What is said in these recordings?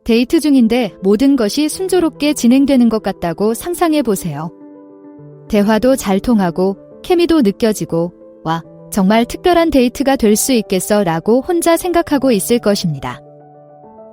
데이트 중인데 모든 것이 순조롭게 진행되는 것 같다고 상상해 보세요. 대화도 잘 통하고 케미도 느껴지고 와, 정말 특별한 데이트가 될 수 있겠어 라고 혼자 생각하고 있을 것입니다.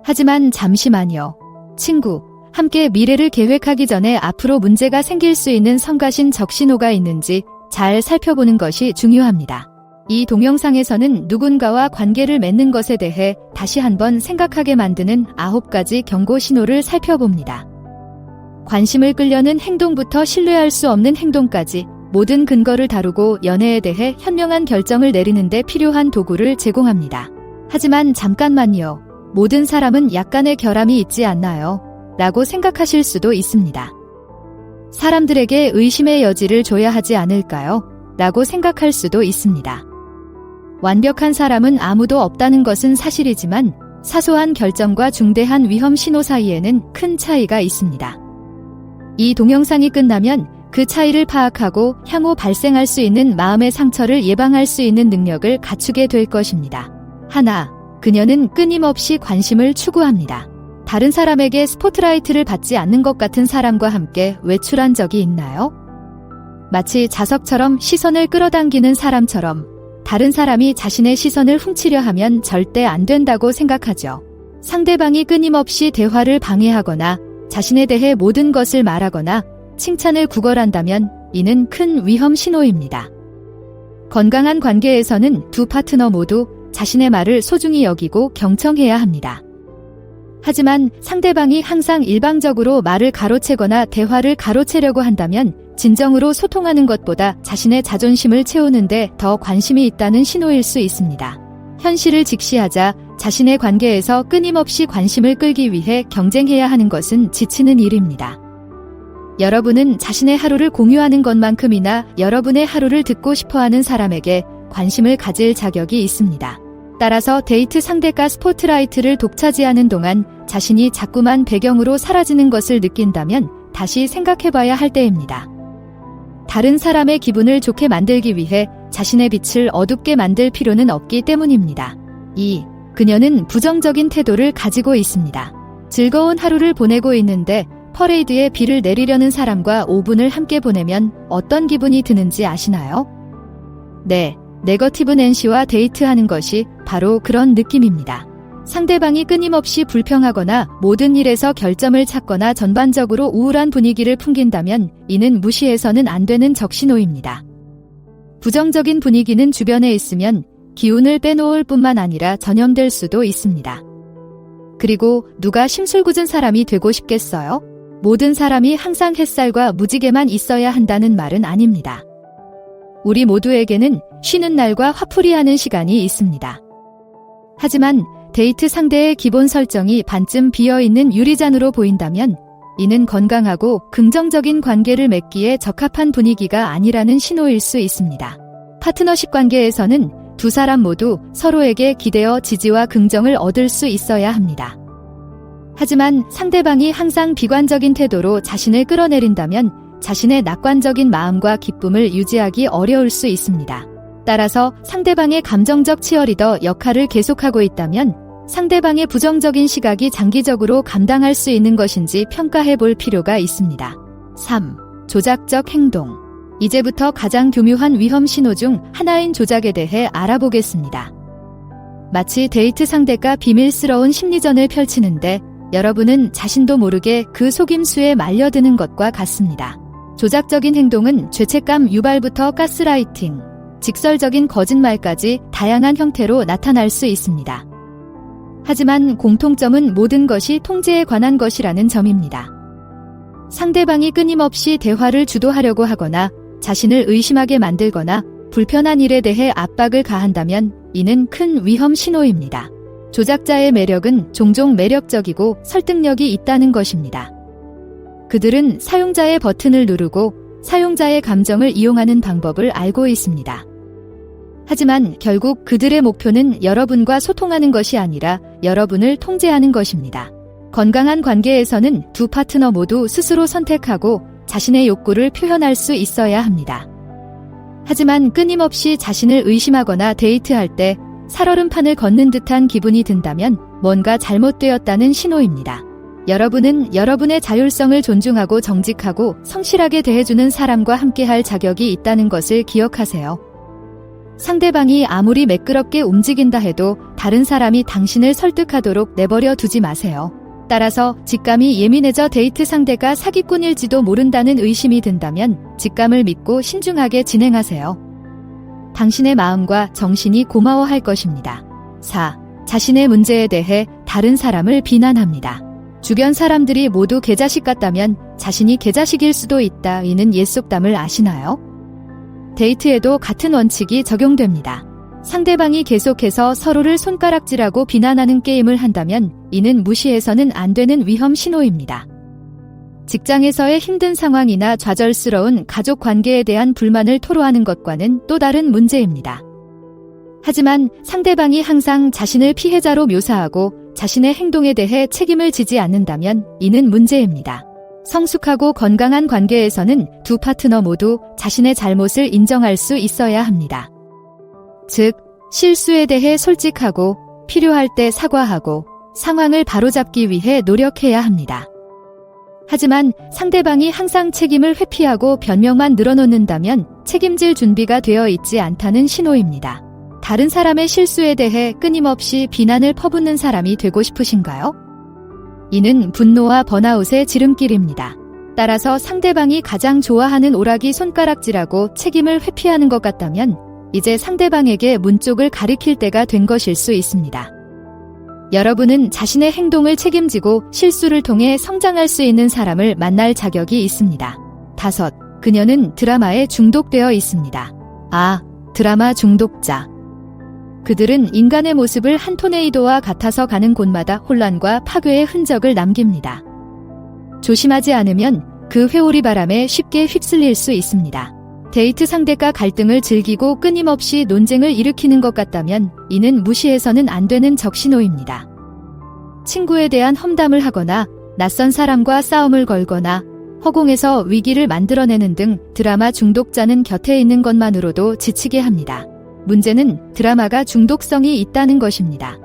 하지만 잠시만요. 친구, 함께 미래를 계획하기 전에 앞으로 문제가 생길 수 있는 성가신 적신호가 있는지 잘 살펴보는 것이 중요합니다. 이 동영상에서는 누군가와 관계를 맺는 것에 대해 다시 한번 생각하게 만드는 9가지 경고 신호를 살펴봅니다. 관심을 끌려는 행동부터 신뢰할 수 없는 행동까지 모든 근거를 다루고 연애에 대해 현명한 결정을 내리는 데 필요한 도구를 제공합니다. 하지만 잠깐만요. 모든 사람은 약간의 결함이 있지 않나요? 라고 생각하실 수도 있습니다. 사람들에게 의심의 여지를 줘야 하지 않을까요? 라고 생각할 수도 있습니다. 완벽한 사람은 아무도 없다는 것은 사실이지만 사소한 결정과 중대한 위험 신호 사이에는 큰 차이가 있습니다. 이 동영상이 끝나면 그 차이를 파악하고 향후 발생할 수 있는 마음의 상처를 예방할 수 있는 능력을 갖추게 될 것입니다. 하나, 그녀는 끊임없이 관심을 추구합니다. 다른 사람에게 스포트라이트를 받지 않는 것 같은 사람과 함께 외출한 적이 있나요? 마치 자석처럼 시선을 끌어당기는 사람처럼 다른 사람이 자신의 시선을 훔치려 하면 절대 안 된다고 생각하죠. 상대방이 끊임없이 대화를 방해하거나 자신에 대해 모든 것을 말하거나 칭찬을 구걸한다면 이는 큰 위험 신호입니다. 건강한 관계에서는 두 파트너 모두 자신의 말을 소중히 여기고 경청해야 합니다. 하지만 상대방이 항상 일방적으로 말을 가로채거나 대화를 가로채려고 한다면 진정으로 소통하는 것보다 자신의 자존심을 채우는데 더 관심이 있다는 신호일 수 있습니다. 현실을 직시하자 자신의 관계에서 끊임없이 관심을 끌기 위해 경쟁해야 하는 것은 지치는 일입니다. 여러분은 자신의 하루를 공유하는 것만큼이나 여러분의 하루를 듣고 싶어하는 사람에게 관심을 가질 자격이 있습니다. 따라서 데이트 상대가 스포트라이트를 독차지하는 동안 자신이 자꾸만 배경으로 사라지는 것을 느낀다면 다시 생각해봐야 할 때입니다. 다른 사람의 기분을 좋게 만들기 위해 자신의 빛을 어둡게 만들 필요는 없기 때문입니다. 2. 그녀는 부정적인 태도를 가지고 있습니다. 즐거운 하루를 보내고 있는데 퍼레이드에 비를 내리려는 사람과 5분을 함께 보내면 어떤 기분이 드는지 아시나요? 네, 네거티브 낸시와 데이트하는 것이 바로 그런 느낌입니다. 상대방이 끊임없이 불평하거나 모든 일에서 결점을 찾거나 전반적으로 우울한 분위기를 풍긴다면 이는 무시해서는 안 되는 적신호입니다. 부정적인 분위기는 주변에 있으면 기운을 빼놓을 뿐만 아니라 전염될 수도 있습니다. 그리고 누가 심술궂은 사람이 되고 싶겠어요? 모든 사람이 항상 햇살과 무지개만 있어야 한다는 말은 아닙니다. 우리 모두에게는 쉬는 날과 화풀이하는 시간이 있습니다. 하지만 데이트 상대의 기본 설정이 반쯤 비어있는 유리잔으로 보인다면 이는 건강하고 긍정적인 관계를 맺기에 적합한 분위기가 아니라는 신호일 수 있습니다. 파트너십 관계에서는 두 사람 모두 서로에게 기대어 지지와 긍정을 얻을 수 있어야 합니다. 하지만 상대방이 항상 비관적인 태도로 자신을 끌어내린다면 자신의 낙관적인 마음과 기쁨을 유지하기 어려울 수 있습니다. 따라서 상대방의 감정적 치어리더 역할을 계속하고 있다면 상대방의 부정적인 시각이 장기적으로 감당할 수 있는 것인지 평가해 볼 필요가 있습니다. 3. 조작적 행동. 이제부터 가장 교묘한 위험 신호 중 하나인 조작에 대해 알아보겠습니다. 마치 데이트 상대가 비밀스러운 심리전을 펼치는데 여러분은 자신도 모르게 그 속임수에 말려드는 것과 같습니다. 조작적인 행동은 죄책감 유발부터 가스라이팅, 직설적인 거짓말까지 다양한 형태로 나타날 수 있습니다. 하지만 공통점은 모든 것이 통제에 관한 것이라는 점입니다. 상대방이 끊임없이 대화를 주도하려고 하거나 자신을 의심하게 만들거나 불편한 일에 대해 압박을 가한다면 이는 큰 위험 신호입니다. 조작자의 매력은 종종 매력적이고 설득력이 있다는 것입니다. 그들은 사용자의 버튼을 누르고 사용자의 감정을 이용하는 방법을 알고 있습니다. 하지만 결국 그들의 목표는 여러분과 소통하는 것이 아니라 여러분을 통제하는 것입니다. 건강한 관계에서는 두 파트너 모두 스스로 선택하고 자신의 욕구를 표현할 수 있어야 합니다. 하지만 끊임없이 자신을 의심하거나 데이트할 때 살얼음판을 걷는 듯한 기분이 든다면 뭔가 잘못되었다는 신호입니다. 여러분은 여러분의 자율성을 존중하고 정직하고 성실하게 대해주는 사람과 함께할 자격이 있다는 것을 기억하세요. 상대방이 아무리 매끄럽게 움직인다 해도 다른 사람이 당신을 설득하도록 내버려 두지 마세요. 따라서 직감이 예민해져 데이트 상대가 사기꾼일지도 모른다는 의심이 든다면 직감을 믿고 신중하게 진행하세요. 당신의 마음과 정신이 고마워할 것입니다. 4. 자신의 문제에 대해 다른 사람을 비난합니다. 주변 사람들이 모두 개자식 같다면 자신이 개자식일 수도 있다. 이는 옛 속담을 아시나요? 데이트에도 같은 원칙이 적용됩니다. 상대방이 계속해서 서로를 손가락질하고 비난하는 게임을 한다면 이는 무시해서는 안 되는 위험 신호입니다. 직장에서의 힘든 상황이나 좌절스러운 가족 관계에 대한 불만을 토로하는 것과는 또 다른 문제입니다. 하지만 상대방이 항상 자신을 피해자로 묘사하고 자신의 행동에 대해 책임을 지지 않는다면 이는 문제입니다. 성숙하고 건강한 관계에서는 두 파트너 모두 자신의 잘못을 인정할 수 있어야 합니다. 즉, 실수에 대해 솔직하고 필요할 때 사과하고 상황을 바로잡기 위해 노력해야 합니다. 하지만 상대방이 항상 책임을 회피하고 변명만 늘어놓는다면 책임질 준비가 되어 있지 않다는 신호입니다. 다른 사람의 실수에 대해 끊임없이 비난을 퍼붓는 사람이 되고 싶으신가요? 이는 분노와 번아웃의 지름길입니다. 따라서 상대방이 가장 좋아하는 오락이 손가락질하고 책임을 회피하는 것 같다면 이제 상대방에게 문 쪽을 가리킬 때가 된 것일 수 있습니다. 여러분은 자신의 행동을 책임지고 실수를 통해 성장할 수 있는 사람을 만날 자격이 있습니다. 5. 그녀는 드라마에 중독되어 있습니다. 드라마 중독자. 그들은 인간의 모습을 한 토네이도와 같아서 가는 곳마다 혼란과 파괴의 흔적을 남깁니다. 조심하지 않으면 그 회오리 바람에 쉽게 휩쓸릴 수 있습니다. 데이트 상대가 갈등을 즐기고 끊임없이 논쟁을 일으키는 것 같다면 이는 무시해서는 안 되는 적신호입니다. 친구에 대한 험담을 하거나 낯선 사람과 싸움을 걸거나 허공에서 위기를 만들어내는 등 드라마 중독자는 곁에 있는 것만으로도 지치게 합니다. 문제는 드라마가 중독성이 있다는 것입니다.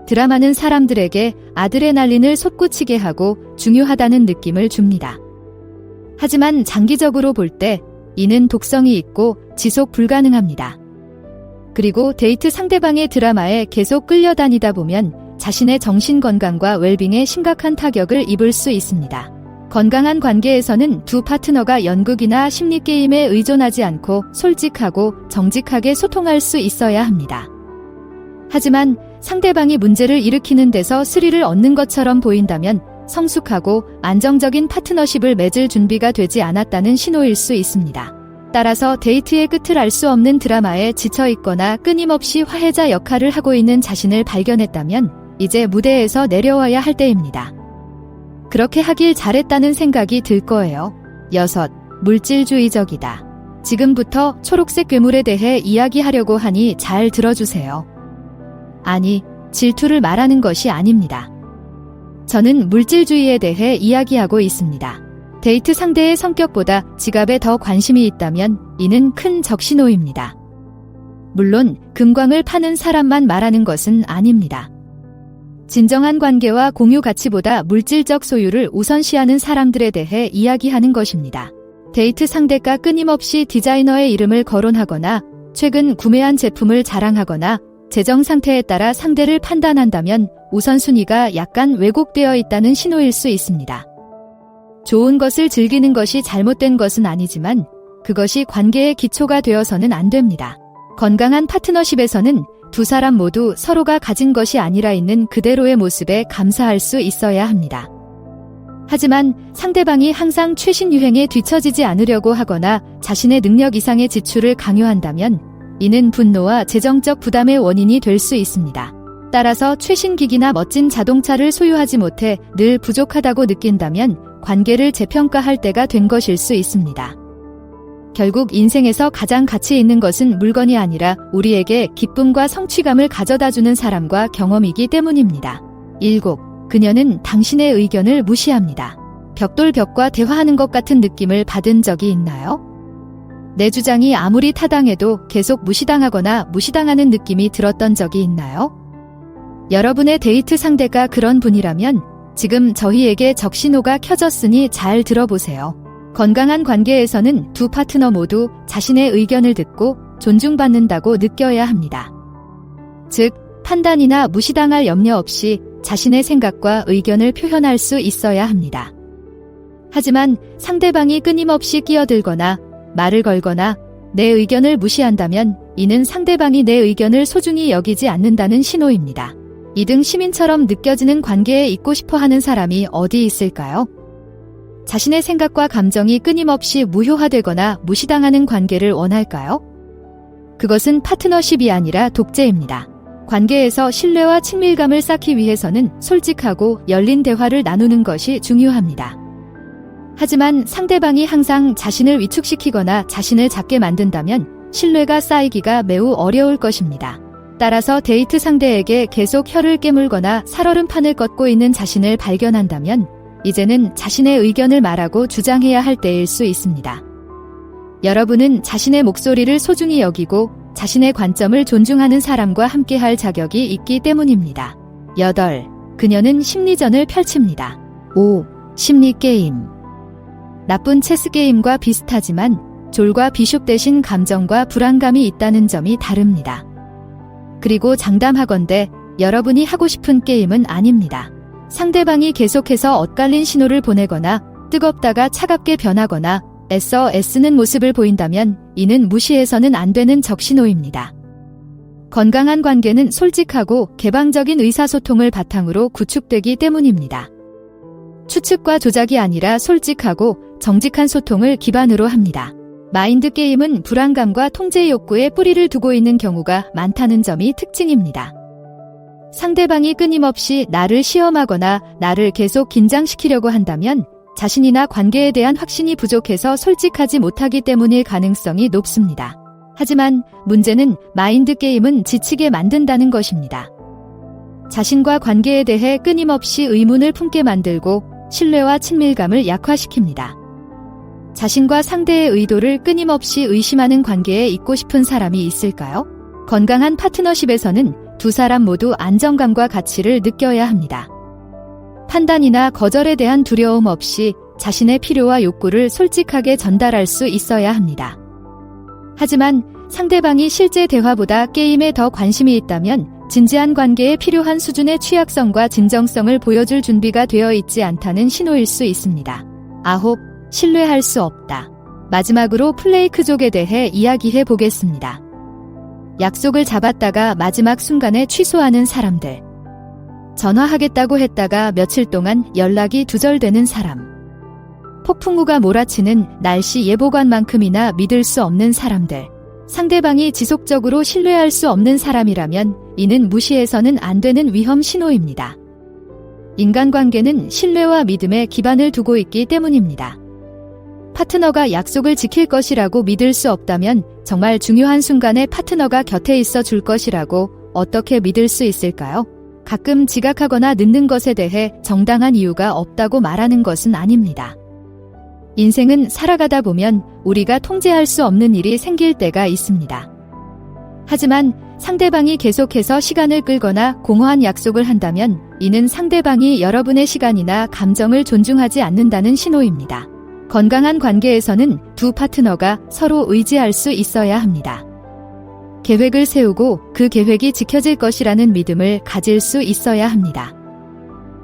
드라마는 사람들에게 아드레날린을 솟구치게 하고 중요하다는 느낌을 줍니다. 하지만 장기적으로 볼 때 이는 독성이 있고 지속 불가능합니다. 그리고 데이트 상대방의 드라마에 계속 끌려다니다 보면 자신의 정신 건강과 웰빙에 심각한 타격을 입을 수 있습니다. 건강한 관계에서는 두 파트너가 연극이나 심리게임에 의존하지 않고 솔직하고 정직하게 소통할 수 있어야 합니다. 하지만 상대방이 문제를 일으키는 데서 스릴을 얻는 것처럼 보인다면 성숙하고 안정적인 파트너십을 맺을 준비가 되지 않았다는 신호일 수 있습니다. 따라서 데이트의 끝을 알 수 없는 드라마에 지쳐있거나 끊임없이 화해자 역할을 하고 있는 자신을 발견했다면 이제 무대에서 내려와야 할 때입니다. 그렇게 하길 잘했다는 생각이 들 거예요. 6. 물질주의적이다. 지금부터 초록색 괴물에 대해 이야기하려고 하니 잘 들어주세요. 아니, 질투를 말하는 것이 아닙니다. 저는 물질주의에 대해 이야기하고 있습니다. 데이트 상대의 성격보다 지갑에 더 관심이 있다면 이는 큰 적신호입니다. 물론 금광을 파는 사람만 말하는 것은 아닙니다. 진정한 관계와 공유 가치보다 물질적 소유를 우선시하는 사람들에 대해 이야기하는 것입니다. 데이트 상대가 끊임없이 디자이너의 이름을 거론하거나 최근 구매한 제품을 자랑하거나 재정 상태에 따라 상대를 판단한다면 우선순위가 약간 왜곡되어 있다는 신호일 수 있습니다. 좋은 것을 즐기는 것이 잘못된 것은 아니지만 그것이 관계의 기초가 되어서는 안 됩니다. 건강한 파트너십에서는 두 사람 모두 서로가 가진 것이 아니라 있는 그대로의 모습에 감사할 수 있어야 합니다. 하지만 상대방이 항상 최신 유행에 뒤처지지 않으려고 하거나 자신의 능력 이상의 지출을 강요한다면 이는 분노와 재정적 부담의 원인이 될 수 있습니다. 따라서 최신 기기나 멋진 자동차를 소유하지 못해 늘 부족하다고 느낀다면 관계를 재평가할 때가 된 것일 수 있습니다. 결국 인생에서 가장 가치 있는 것은 물건이 아니라 우리에게 기쁨과 성취감을 가져다주는 사람과 경험이기 때문입니다. 7. 그녀는 당신의 의견을 무시합니다. 벽돌벽과 대화하는 것 같은 느낌을 받은 적이 있나요? 내 주장이 아무리 타당해도 계속 무시당하거나 무시당하는 느낌이 들었던 적이 있나요? 여러분의 데이트 상대가 그런 분이라면 지금 저희에게 적신호가 켜졌으니 잘 들어보세요. 건강한 관계에서는 두 파트너 모두 자신의 의견을 듣고 존중받는다고 느껴야 합니다. 즉, 판단이나 무시당할 염려 없이 자신의 생각과 의견을 표현할 수 있어야 합니다. 하지만 상대방이 끊임없이 끼어들거나 말을 걸거나 내 의견을 무시한다면 이는 상대방이 내 의견을 소중히 여기지 않는다는 신호입니다. 2등 시민처럼 느껴지는 관계에 있고 싶어 하는 사람이 어디 있을까요? 자신의 생각과 감정이 끊임없이 무효화되거나 무시당하는 관계를 원할까요? 그것은 파트너십이 아니라 독재입니다. 관계에서 신뢰와 친밀감을 쌓기 위해서는 솔직하고 열린 대화를 나누는 것이 중요합니다. 하지만 상대방이 항상 자신을 위축시키거나 자신을 작게 만든다면 신뢰가 쌓이기가 매우 어려울 것입니다. 따라서 데이트 상대에게 계속 혀를 깨물거나 살얼음판을 걷고 있는 자신을 발견한다면 이제는 자신의 의견을 말하고 주장해야 할 때일 수 있습니다. 여러분은 자신의 목소리를 소중히 여기고 자신의 관점을 존중하는 사람과 함께할 자격이 있기 때문입니다. 8. 그녀는 심리전을 펼칩니다. 5. 심리게임. 나쁜 체스게임과 비슷하지만 졸과 비숍 대신 감정과 불안감이 있다는 점이 다릅니다. 그리고 장담하건대 여러분이 하고 싶은 게임은 아닙니다. 상대방이 계속해서 엇갈린 신호를 보내거나 뜨겁다가 차갑게 변하거나 애써 애쓰는 모습을 보인다면 이는 무시해서는 안 되는 적신호입니다. 건강한 관계는 솔직하고 개방적인 의사소통을 바탕으로 구축되기 때문입니다. 추측과 조작이 아니라 솔직하고 정직한 소통을 기반으로 합니다. 마인드 게임은 불안감과 통제 욕구에 뿌리를 두고 있는 경우가 많다는 점이 특징입니다. 상대방이 끊임없이 나를 시험하거나 나를 계속 긴장시키려고 한다면 자신이나 관계에 대한 확신이 부족해서 솔직하지 못하기 때문일 가능성이 높습니다. 하지만 문제는 마인드 게임은 지치게 만든다는 것입니다. 자신과 관계에 대해 끊임없이 의문을 품게 만들고 신뢰와 친밀감을 약화시킵니다. 자신과 상대의 의도를 끊임없이 의심하는 관계에 있고 싶은 사람이 있을까요? 건강한 파트너십에서는 두 사람 모두 안정감과 가치를 느껴야 합니다. 판단이나 거절에 대한 두려움 없이 자신의 필요와 욕구를 솔직하게 전달할 수 있어야 합니다. 하지만 상대방이 실제 대화보다 게임에 더 관심이 있다면 진지한 관계에 필요한 수준의 취약성과 진정성을 보여줄 준비가 되어 있지 않다는 신호일 수 있습니다. 9. 신뢰할 수 없다. 마지막으로 플레이크족에 대해 이야기해 보겠습니다. 약속을 잡았다가 마지막 순간에 취소하는 사람들. 전화하겠다고 했다가 며칠 동안 연락이 두절되는 사람. 폭풍우가 몰아치는 날씨 예보관만큼이나 믿을 수 없는 사람들. 상대방이 지속적으로 신뢰할 수 없는 사람이라면 이는 무시해서는 안 되는 위험 신호입니다. 인간관계는 신뢰와 믿음에 기반을 두고 있기 때문입니다. 파트너가 약속을 지킬 것이라고 믿을 수 없다면 정말 중요한 순간에 파트너가 곁에 있어 줄 것이라고 어떻게 믿을 수 있을까요? 가끔 지각하거나 늦는 것에 대해 정당한 이유가 없다고 말하는 것은 아닙니다. 인생은 살아가다 보면 우리가 통제할 수 없는 일이 생길 때가 있습니다. 하지만 상대방이 계속해서 시간을 끌거나 공허한 약속을 한다면 이는 상대방이 여러분의 시간이나 감정을 존중하지 않는다는 신호입니다. 건강한 관계에서는 두 파트너가 서로 의지할 수 있어야 합니다. 계획을 세우고 그 계획이 지켜질 것이라는 믿음을 가질 수 있어야 합니다.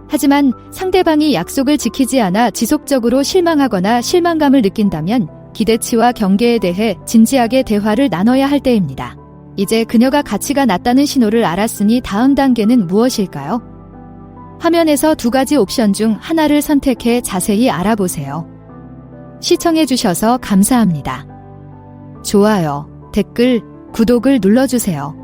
하지만 상대방이 약속을 지키지 않아 지속적으로 실망하거나 실망감을 느낀다면 기대치와 경계에 대해 진지하게 대화를 나눠야 할 때입니다. 이제 그녀가 가치가 낮다는 신호를 알았으니 다음 단계는 무엇일까요? 화면에서 두 가지 옵션 중 하나를 선택해 자세히 알아보세요. 시청해주셔서 감사합니다. 좋아요, 댓글, 구독을 눌러주세요.